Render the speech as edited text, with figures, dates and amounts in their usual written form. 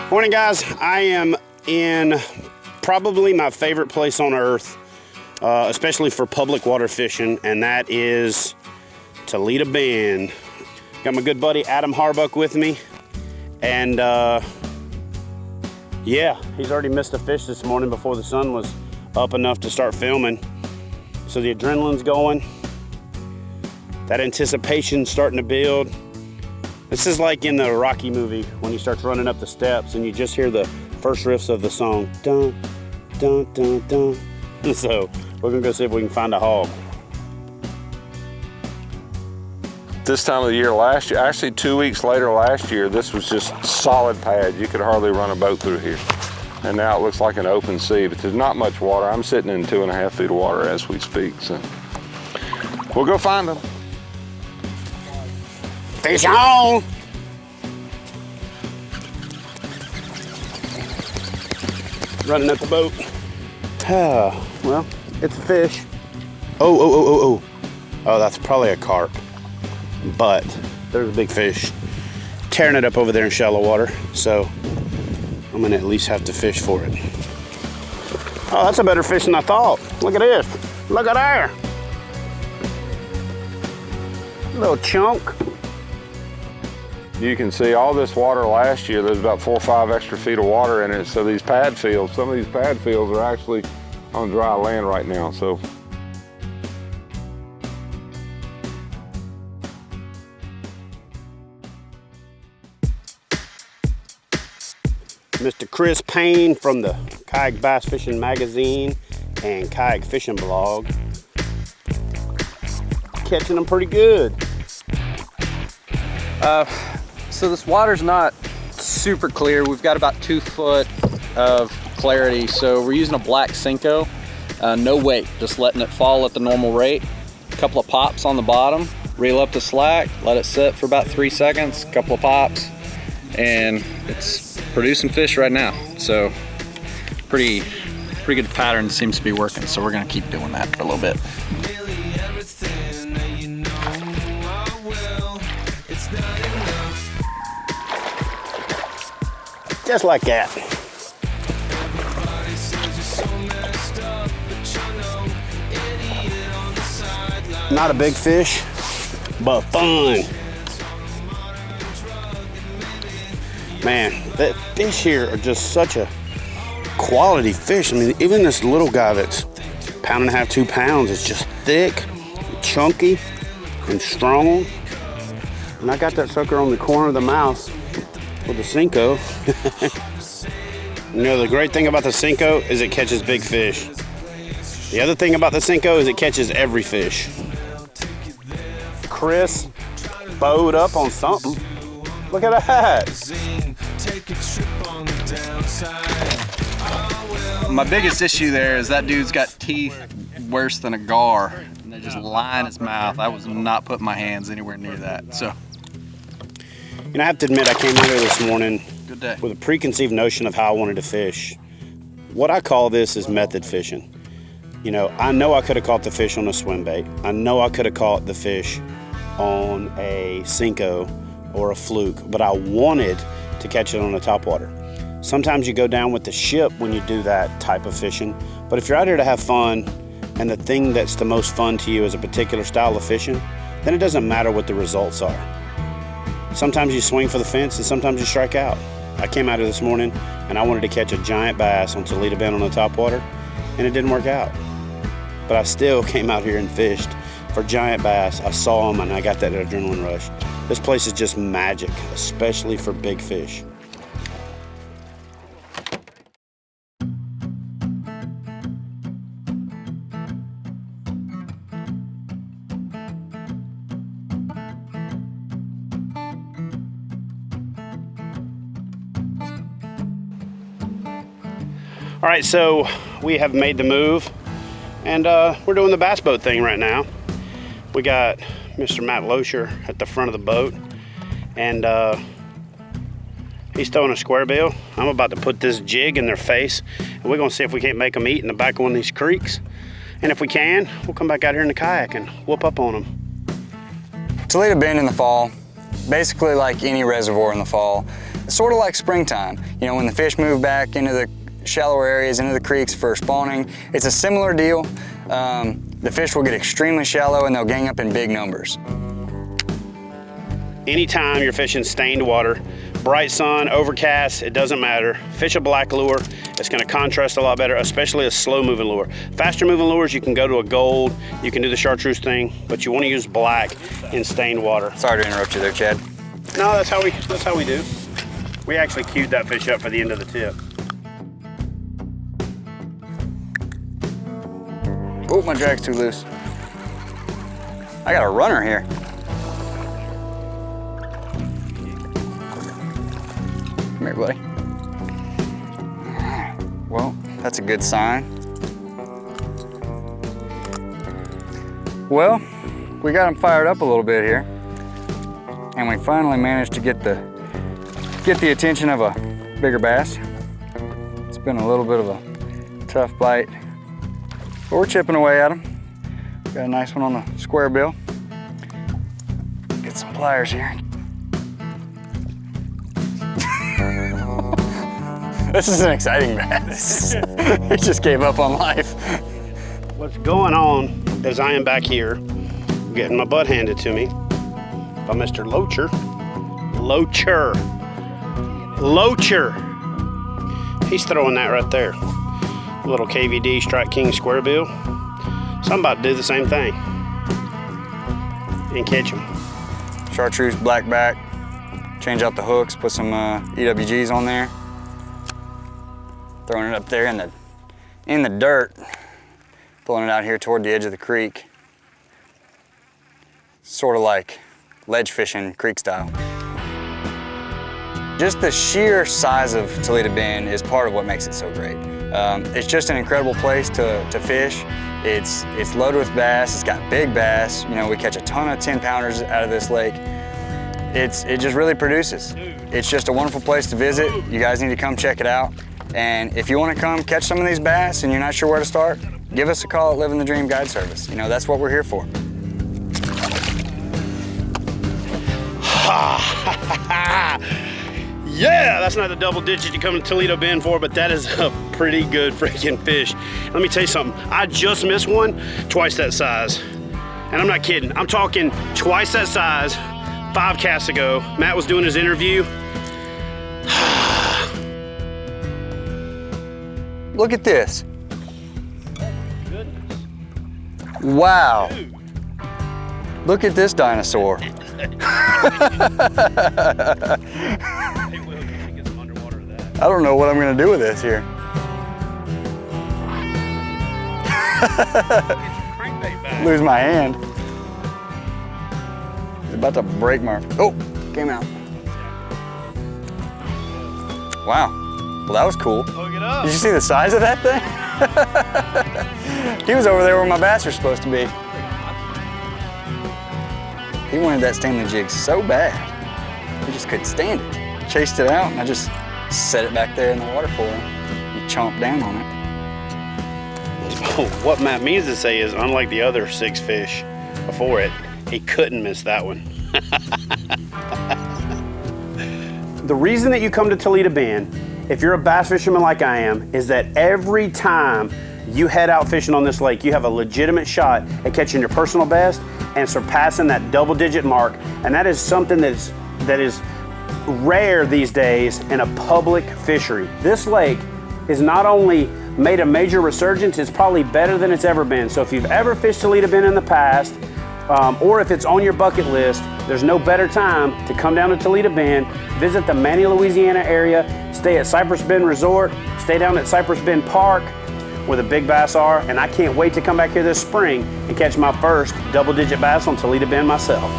Morning, guys. I am in probably my favorite place on earth, especially for public water fishing, and that is Toledo Bend. Got my good buddy Adam Harbuck with me, and yeah, he's already missed a fish this morning before the sun was up enough to start filming. So the adrenaline's going, that anticipation's starting to build. This is like in the Rocky movie when he starts running up the steps and you just hear the first riffs of the song. Dun, dun, dun, dun. So we're gonna go see if we can find a hog. This time of the year last year, actually 2 weeks later last year, this was just solid pad. You could hardly run a boat through here. And now it looks like an open sea, but there's not much water. I'm sitting in 2.5 feet of water as we speak, so we'll go find them. Fish on! Running at the boat. Well, it's a fish. Oh, that's probably a carp. But there's a big fish tearing it up over there in shallow water, so I'm gonna at least have to fish for it. Oh, that's a better fish than I thought. Look at this. Look at there. Little chunk. You can see all this water last year, there's about 4 or 5 extra feet of water in it. So these pad fields, some of these pad fields are actually on dry land right now. So Mr. Chris Payne from the Kayak Bass Fishing magazine and Kayak Fishing Blog. Catching them pretty good. So this water's not super clear. We've got about 2 foot of clarity. So we're using a black Senko, no weight, just letting it fall at the normal rate. A couple of pops on the bottom, reel up the slack, let it sit for about 3 seconds, a couple of pops, and it's producing fish right now. So pretty good pattern, seems to be working. So we're gonna keep doing that for a little bit. Just like that. Not a big fish, but fun. Man, that fish here are just such a quality fish. I mean, even this little guy that's 1.5 pounds, 2 pounds, is just thick, chunky, and strong. And I got that sucker on the corner of the mouth with the Senko. You know, the great thing about the Senko is it catches big fish. The other thing about the Senko is it catches every fish. Chris bowed up on something. Look at that. My biggest issue there is that dude's got teeth worse than a gar, and they just line his mouth. I was not putting my hands anywhere near that. So, and I have to admit, I came out here this morning good day. with a preconceived notion of how I wanted to fish. What I call this is method fishing. You know I could have caught the fish on a swim bait. I know I could have caught the fish on a Senko or a fluke, but I wanted to catch it on a topwater. Sometimes you go down with the ship when you do that type of fishing, but if you're out here to have fun and the thing that's the most fun to you is a particular style of fishing, then it doesn't matter what the results are. Sometimes you swing for the fence and sometimes you strike out. I came out here this morning and I wanted to catch a giant bass on Toledo Bend on the topwater, and it didn't work out. But I still came out here and fished for giant bass. I saw them and I got that adrenaline rush. This place is just magic, especially for big fish. All right, so we have made the move, and we're doing the bass boat thing right now. We got Mr. Matt Loetscher at the front of the boat, and he's throwing a square bill. I'm about to put this jig in their face, and we're gonna see if we can't make them eat in the back of one of these creeks. And if we can, we'll come back out here in the kayak and whoop up on them. Toledo Bend in the fall, basically like any reservoir in the fall, sort of like springtime. You know, when the fish move back into the shallower areas, into the creeks for spawning, it's a similar deal. The fish will get extremely shallow and they'll gang up in big numbers. Anytime you're fishing stained water, bright sun, overcast, it doesn't matter. Fish a black lure, it's gonna contrast a lot better, especially a slow moving lure. Faster moving lures, you can go to a gold, you can do the chartreuse thing, but you wanna use black in stained water. Sorry to interrupt you there, Chad. No, that's how we do. We actually queued that fish up for the end of the tip. Oh, my drag's too loose. I got a runner here. Come here, buddy. Well, that's a good sign. Well, we got him fired up a little bit here, and we finally managed to get the attention of a bigger bass. It's been a little bit of a tough bite, but we're chipping away at him. Got a nice one on the square bill. Get some pliers here. This is an exciting bass. He just gave up on life. What's going on is I am back here getting my butt handed to me by Mr. Loetscher. Loetscher. He's throwing that right there. A little KVD Strike King square bill. So I'm about to do the same thing and catch him. Chartreuse black back. Change out the hooks, put some EWGs on there. Throwing it up there in the dirt. Pulling it out here toward the edge of the creek. Sort of like ledge fishing, creek style. Just the sheer size of Toledo Bend is part of what makes it so great. It's just an incredible place to fish. It's loaded with bass, it's got big bass. You know, we catch a ton of 10-pounders out of this lake. It just really produces. It's just a wonderful place to visit. You guys need to come check it out. And if you want to come catch some of these bass and you're not sure where to start, give us a call at Living the Dream Guide Service. You know, that's what we're here for. Yeah, that's not the double digit you come to Toledo Bend for, but that is a pretty good freaking fish. Let me tell you something. I just missed one twice that size. And I'm not kidding. I'm talking twice that size 5 casts ago. Matt was doing his interview. Look at this. Oh my goodness. Wow. Dude. Look at this dinosaur. Hey, Will, you should get some underwater of that. I don't know what I'm gonna do with this here. Crankbait back. Lose my hand. It's about to break my, oh, came out. Wow. Well, that was cool. Hook it up. Did you see the size of that thing? He was over there where my bass are supposed to be. He wanted that Stanley jig so bad. He just couldn't stand it. Chased it out and I just set it back there in the water for him. He chomped down on it. What Matt means to say is, unlike the other 6 fish before it, he couldn't miss that one. The reason that you come to Toledo Bend, if you're a bass fisherman like I am, is that every time you head out fishing on this lake, you have a legitimate shot at catching your personal best and surpassing that double-digit mark. And that is something that is rare these days in a public fishery. This lake is not only made a major resurgence, it's probably better than it's ever been. So if you've ever fished Toledo Bend in the past, or if it's on your bucket list, there's no better time to come down to Toledo Bend, visit the Manny, Louisiana area, stay at Cypress Bend Resort, stay down at Cypress Bend Park where the big bass are, and I can't wait to come back here this spring and catch my first double-digit bass on Toledo Bend myself.